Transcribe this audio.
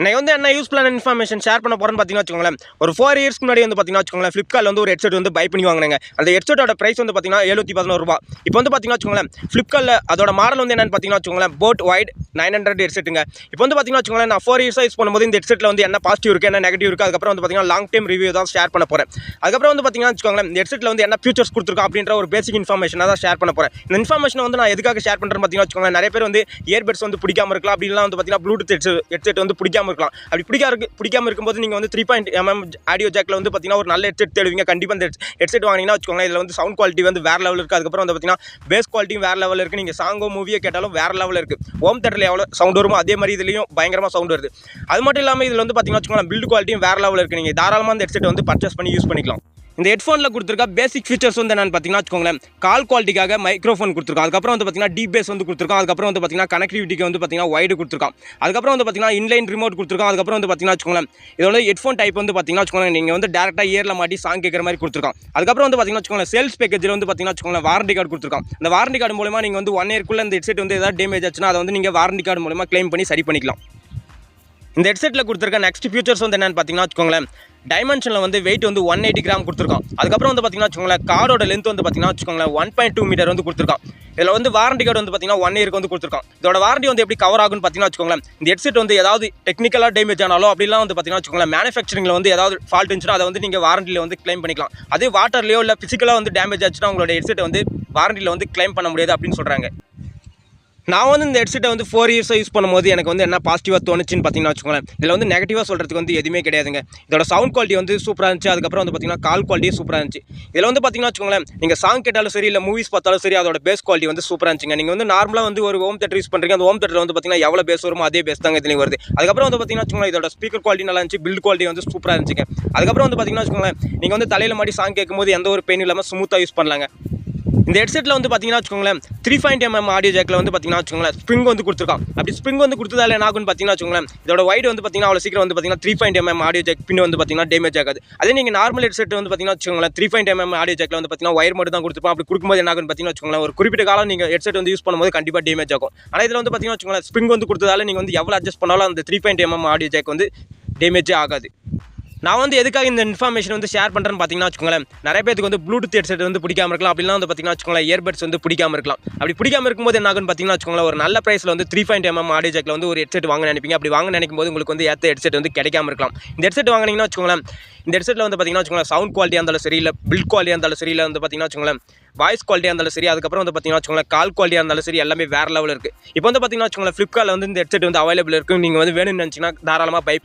நான் வந்து என்ன யூஸ்ஃபுல்லான இன்ஃபர்மேஷன் ஷேர் பண்ண போகிறேன்னு பார்த்தீங்கன்னா வச்சுக்கோங்களேன். ஒரு 4 இயர்ஸ்க்கு முன்னாடி வந்து பார்த்தீங்கன்னா வச்சுக்கோங்களேன், ஃப்ளிப்கார்ட்ல வந்து ஒரு ஹெட்செட் வந்து பை பண்ணி வாங்கினேங்க. அந்த ஹெட்செட்டோட பிரைஸ் வந்து பார்த்தீங்கன்னா ₹711. இப்போ வந்து பார்த்தீங்கன்னா வச்சுக்கோங்களேன், ஃப்ளிப்கார்ட்ல அதோட மாடல் வந்து என்னன்னு பார்த்தீங்கன்னா வச்சுக்கோங்களேன், போட் வைட் 900 ஹெட்செட்டுங்க. இப்போ வந்து பார்த்தீங்கன்னா வச்சுக்கோங்களேன், நான் 4 இயர்ஸாக யூஸ் பண்ணும்போது இந்த ஹெட்செட்டில் வந்து என்ன பாசிட்டிவ் இருக்குது, என்ன நெகட்டிவ் இருக்குது, அதுக்கப்புறம் வந்து பார்த்தீங்கன்னா லாங் டைம் ரிவ்யூ தான் ஷேர் பண்ண போகிறேன். அதுக்கப்புறம் வந்து பார்த்தீங்கன்னா வச்சுக்கோங்களேன், இந்த ஹெட்செட்டில் வந்து என்ன ஃபியூச்சர்ஸ் கொடுத்துருக்கோம் அப்படின்ற ஒரு பேசிக் இன்ஃபர்மேஷனாக தான் ஷேர் பண்ண போகிறேன். இந்த இன்ஃபர்மேஷன் வந்து நான் எதுக்காக ஷேர் பண்ணுறேன்னு பார்த்தீங்கன்னா வச்சுக்கோங்களேன், நிறைய பேர் வந்து இயர்பட்ஸ் வந்து பிடிக்காம இருக்கலாம், அப்படிலாம் வந்து பார்த்தீங்கன்னா ப்ளூடூத் ஹெட்செட் வந்து பிடிக்காம இருக்கலாம். அப்படி பிடிக்காம இருக்கும்போது நீங்கள் வந்து 3.mm ஆடியோ ஜாக்கில் வந்து பார்த்தீங்கன்னா ஒரு நல்ல ஹெட்செட் தேடுவீங்க. கண்டிப்பாக இந்த ஹெட்செட் வாங்கினீங்கன்னா வச்சுக்கோங்களேன், இதில் வந்து சவுண்ட் குவாலிட்டி வந்து வேறு லெவல் இருக்குது. அதுக்கப்புறம் வந்து பார்த்தீங்கன்னா பேஸ் குவாலிட்டியும் வேறு லெவலில் இருக்குது. நீங்கள் சாங்கோ மூவியோ கேட்டாலும் வேறு லெவலில் இருக்குது. ஹோம் தேட்டரில் எவ்வளோ சவுண்ட் வருமோ அதே மாதிரி இதுலேயும் பயங்கரமாக சவுண்ட் வருது. அது மட்டும் இல்லாமல் இதில் வந்து பார்த்தீங்கன்னா வச்சுக்கோங்களேன், பில்டு குவாலிட்டியும் வேறு லெவலில் இருக்குது. நீங்கள் தாராளமாக இந்த ஹெட்செட் வந்து பர்ச்சேஸ் பண்ணி யூஸ் பண்ணிக்கலாம். இந்த ஹெட்ஃபோனில் கொடுத்துருக்க பேசிக் ஃபீச்சர்ஸ் வந்து என்னென்னு பார்த்தீங்கன்னா வச்சுக்கோங்களேன், கால் குவாலிட்டிக்காக மைக்ரோஃபோன் கொடுத்துருக்கோம். அதுக்கப்புறம் வந்து பார்த்தீங்கன்னா டீப் பேஸ் வந்து கொடுத்துருக்கோம். அதுக்கப்புறம் வந்து பார்த்தீங்கன்னா கனெக்டிவிட்டிக்கு வந்து பார்த்தீங்கன்னா வைடு கொடுத்துருக்கோம். அதுக்கப்புறம் வந்து பார்த்தீங்கன்னா இன்லைன் ரிமோட் கொடுத்துருக்கோம். அதுக்கப்புறம் வந்து பார்த்தீங்கன்னா வச்சுக்கோங்களேன், இதோட ஹெட்ஃபோன் டைப் வந்து பார்த்தீங்கன்னா வச்சுக்கோங்களேன், நீங்கள் வந்து டேரெக்டாக இயரில் மாட்டி சாங் கேட்குற மாதிரி கொடுத்துருக்கோம். அதுக்கப்புறம் வந்து பார்த்தீங்கன்னா வச்சுக்கோங்களேன், சேல்ஸ் பேக்கேஜில் வந்து பார்த்தீங்கன்னா வச்சுக்கோங்களேன், வாரண்டி கார்டு கொடுத்துருக்கோம். இந்த வாரண்டி கார்டு மூலமா நீங்கள் வந்து 1 இயர்க்குள்ளே இந்த ஹெட்செட் வந்து ஏதாவது டேமேஜ் ஆச்சுன்னா அதை வந்து நீங்கள் வாரண்டி கார்டு மூலமாக க்ளைம் பண்ணி சரி பண்ணிக்கலாம். இந்த ஹெட்செட்டில் கொடுத்துருக்க நெக்ஸ்ட் ஃபியூச்சர்ஸ் வந்து என்னென்னு பார்த்தீங்கன்னா வச்சுக்கோங்களேன், டைமென்ஷனில் வந்து வெயிட் வந்து 180 கிராம் கொடுத்துருக்கோம். அதுக்கப்புறம் வந்து பார்த்தீங்கன்னா வச்சுக்கோங்களேன், காரோட லென்த் வந்து பார்த்தீங்கன்னா வச்சுக்கோங்களேன் 1.2 மீட்டர் வந்து கொடுத்துருக்கோம். இதில் வந்து வாரண்டி கார்டு வந்து பார்த்தீங்கன்னா 1 இயருக்கு வந்து கொடுத்துருக்கோம். இதோட வாரண்டி வந்து எப்படி கவர் ஆகுன்னு பார்த்தீங்கன்னா வச்சுக்கோங்களேன், இந்த ஹெட்செட் வந்து ஏதாவது டெக்னிக்கலாக டேமேஜ் ஆனாலும் அப்படிலாம் வந்து பார்த்தீங்கன்னா வச்சுக்கோங்களேன், மேனுஃபேக்சரிங்கில் வந்து ஏதாவது ஃபால்ட் இருந்துச்சுன்னா அதை வந்து நீங்கள் வாரண்டியில் வந்து க்ளைம் பண்ணிக்கலாம். அதே வாட்டர்லையோ இல்லை ஃபிசிக்கலாக வந்து டேமேஜ் ஆச்சுன்னா உங்களோட ஹெட்செட்டை வந்து வாரண்டியில் வந்து க்ளைம் பண்ண முடியாது அப்படின்னு சொல்கிறாங்க. நான் வந்து இந்த ஹெட்செட்டை வந்து 4 இயர்ஸாக யூஸ் பண்ணும்போது எனக்கு வந்து என்ன பாசிட்டிவாக தோணுச்சுன்னு பார்த்தீங்கன்னா வச்சுக்கோங்களேன், இதில் வந்து நெகட்டிவாக சொல்கிறதுக்கு வந்து எதுவுமே கிடையாதுங்க. இதோட சவுண்ட் குவாலிட்டி வந்து சூப்பராக இருந்துச்சு. அதுக்கப்புறம் வந்து பார்த்தீங்கன்னா கால் குவாலிட்டியும் சூப்பராக இருந்துச்சு. இதில் வந்து பார்த்தீங்கன்னா வச்சுக்கோங்களேன், நீங்கள் சாங் கேட்டாலும் சரி இல்லை மூவிஸ் பார்த்தாலும் சரி அதோட பேஸ் குவாலிட்டி வந்து சூப்பராக இருந்துச்சுங்க. நீங்கள் வந்து நார்மலாக வந்து ஒரு ஹோம் தேட்டர் யூஸ் பண்ணுறீங்க, அந்த ஹோம் தேட்டரில் வந்து பார்த்தீங்கன்னா எவ்வளோ பேஸ் வருமோ அதே பேஸ் தாங்க இதுலேயும் வருது. அதுக்கப்புறம் வந்து பார்த்தீங்கன்னா வச்சுக்கோங்களேன், இதோட ஸ்பீக்கர் குவாலிட்டி நல்லா இருந்துச்சு, பில்ட் குவாலிட்டி வந்து சூப்பராக இருந்துச்சுங்க. அதுக்கப்புறம் வந்து பார்த்தீங்கன்னா வச்சுக்கோங்களேன், நீங்கள் வந்து தலையில் மாட்டி சாங் கேட்கும்போது எந்த ஒரு பெயின் இல்லாமல் ஸ்மூத்தாக யூஸ் பண்ணலாங்க. இந்த ஹெட்செட்டில் வந்து பார்த்தீங்கன்னா வச்சுக்கோங்களேன், 3.mm ஆடியோ ஜாக்கில் வந்து பார்த்தீங்கன்னா வச்சுக்கோங்களேன் ஸ்ப்ரிங் வந்து கொடுத்துருக்கோம். அப்படி ஸ்ப்ரிங் வந்து கொடுத்ததால என்ன ஆகுன்னு பார்த்தீங்கன்னா வச்சுக்கோங்களேன், இதோட வைடு வந்து பார்த்தீங்கன்னா அவ்வளோ சீக்கிரம் வந்து பார்த்தீங்கன்னா 3.mm ஆடியோ ஜாக் பின் வந்து பார்த்தீங்கன்னா டேமேஜ் ஆகாது. அதே நீங்கள் நார்மல் ஹெட்செட் வந்து பார்த்தீங்கன்னா வச்சுக்கோங்களேன், 3.mm ஆடியோ ஜாக்கில் வந்து பார்த்தீங்கன்னா ஒயர் மட்டும் தான் கொடுத்துருப்போம். அப்படி கொடுக்கும்போது என்ன ஆகுன்னு பார்த்தீங்கன்னா வச்சுக்கோங்களேன், ஒரு குறிப்பிட்ட காலம் நீங்கள் ஹெட்செட் வந்து யூஸ் பண்ணும்போது கண்டிப்பாக டேமேஜ் ஆகும். ஆனால் இதில் வந்து பார்த்தீங்கன்னா வச்சுக்கோங்களேன், ஸ்ப்ரிங் வந்து கொடுத்ததால நீங்கள் வந்து எவ்வளோ அட்ஜஸ்ட் பண்ணாலும் அந்த 3.mm ஆடியோ ஜாக் வந்து டேமேஜே ஆகாது. நான் வந்து எதுக்காக இந்த இன்ஃபர்மேஷன் வந்து ஷேர் பண்ணுறேன்னு பார்த்தீங்கன்னா வச்சுக்கோங்களேன், நிறைய பேருக்கு வந்து ப்ளூடூத் ஹெட்செட் வந்து பிடிக்காம இருக்கலாம். அப்படிலாம் வந்து பார்த்தீங்கன்னா வச்சுக்கோங்களேன், இயர்பட்ஸ் வந்து பிடிக்காம இருக்கலாம். அப்படி பிடிக்காம இருக்கும்போது என்ன ஆகுன்னு பார்த்தீங்கன்னா வச்சுக்கோங்களேன், ஒரு நல்ல ப்ரைஸில் வந்து 3.mm ஆடியோ ஜாக்கில் வந்து ஒரு ஹெட்செட் வாங்க நினைப்பீங்க. அப்படி வாங்க நினைக்கும் போது உங்களுக்கு வந்து ஏற்ற ஹெட்செட் வந்து கிடைக்காம இருக்கலாம். இந்த ஹெட்செட் வாங்கினீங்கன்னா வச்சுக்கோங்களேன், இந்த ஹெட்செட்டில் வந்து பார்த்தீங்கன்னா வச்சுக்கோங்களேன், சவுண்ட் குவாலிட்டியாக இருந்தாலும் சரி இல்லை பில்ட் குவாலிட்டியாக இருந்தாலும் சரி இல்லை வந்து பார்த்தீங்கன்னா வச்சுக்கோங்களேன் வாய்ஸ் குவாலிட்டியாக இருந்தாலும் சரி, அதுக்கப்புறம் வந்து பார்த்தீங்கன்னா வச்சுக்கோங்களேன் கால் குவாலிட்டியாக இருந்தாலும் சரி எல்லாமே வேறு லெவலில் இருக்குது. இப்போ வந்து பார்த்தீங்கன்னா வச்சுக்கோங்களேன், ஃப்ளிப்கார்ட்டில் வந்து இந்த ஹெட்செட் வந்து அவைலபிள் இருக்குது. நீங்கள் வந்து வேணும்னு நினச்சிங்கன்னா தாராளமாக பை